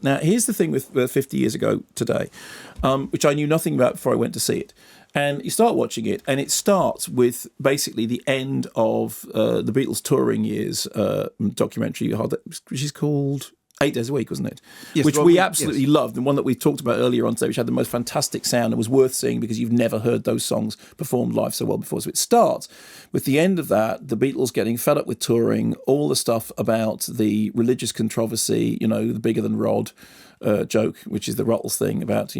Now, here's the thing with 50 years ago today, which I knew nothing about before I went to see it. And you start watching it, and it starts with basically the end of the Beatles touring years documentary, which is called 8 Days a Week, wasn't it? Yes, which we absolutely loved, and one that we talked about earlier on today, which had the most fantastic sound and was worth seeing because you've never heard those songs performed live so well before. So it starts with the end of that, the Beatles getting fed up with touring, all the stuff about the religious controversy, the bigger than Rod joke, which is the Ruttles thing about,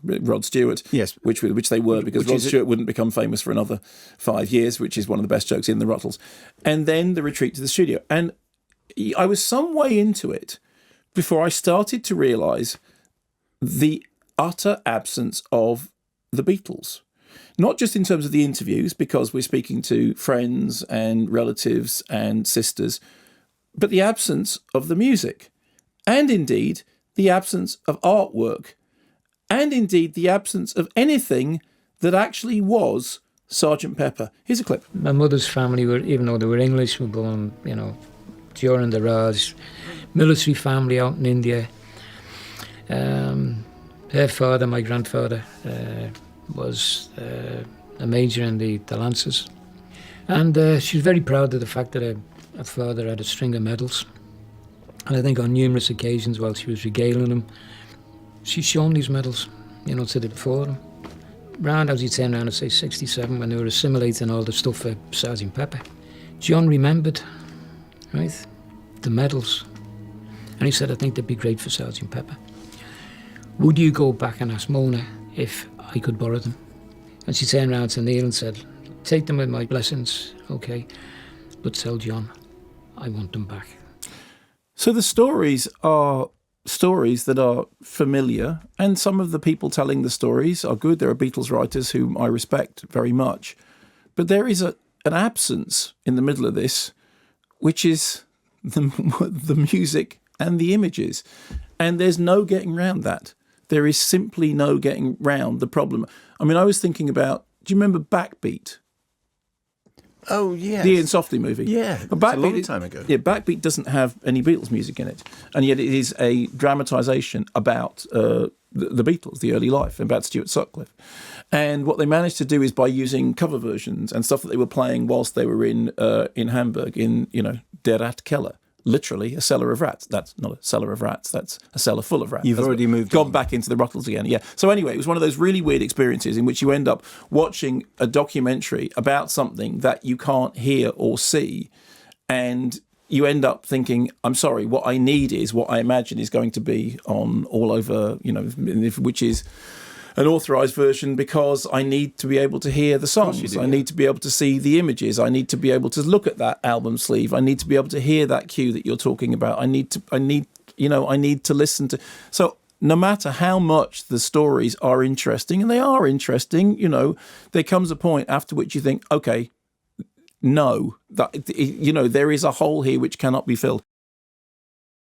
Rod Stewart, yes, which they were, because Rod Stewart wouldn't become famous for another 5 years, which is one of the best jokes in the Ruttles. And then the retreat to the studio. And I was some way into it before I started to realise the utter absence of the Beatles. Not just in terms of the interviews, because we're speaking to friends and relatives and sisters, but the absence of the music. And indeed, the absence of artwork. And indeed, the absence of anything that actually was Sgt Pepper. Here's a clip. My mother's family were, even though they were English, were born, during the Raj, military family out in India. Her father, my grandfather, was a major in the Lancers. And she was very proud of the fact that her father had a string of medals. And I think on numerous occasions while she was regaling him, she's shown these medals, to the forum. Round, as he'd say around, say 67, when they were assimilating all the stuff for Sgt Pepper, John remembered, right, the medals. And he said, I think they'd be great for Sgt Pepper. Would you go back and ask Mona if I could borrow them? And she turned around to Neil and said, take them with my blessings, okay, but tell John I want them back. So the stories are stories that are familiar, and some of the people telling the stories are good. There are Beatles writers whom I respect very much. But there is an absence in the middle of this, which is the music and the images. And there's no getting round that. There is simply no getting round the problem. I mean, I was thinking about, do you remember Backbeat? Oh, yes. The Ian Softly movie. Yeah, but Backbeat, a long time ago. Yeah, Backbeat doesn't have any Beatles music in it. And yet it is a dramatisation about the Beatles, the early life, about Stuart Sutcliffe. And what they managed to do is by using cover versions and stuff that they were playing whilst they were in Hamburg, in, Der Ratkeller. Literally a cellar of rats. That's not a cellar of rats. That's a cellar full of rats. You've already moved gone on. Back into the Ruttles again. Yeah. So anyway, it was one of those really weird experiences in which you end up watching a documentary about something that you can't hear or see, and you end up thinking, I'm sorry, what I need is what I imagine is going to be on all over, which is an authorised version, because I need to be able to hear the songs. I need to be able to see the images. I need to be able to look at that album sleeve. I need to be able to hear that cue that you're talking about. I need to listen to. So no matter how much the stories are interesting, and they are interesting, there comes a point after which you think, okay, no, that there is a hole here which cannot be filled.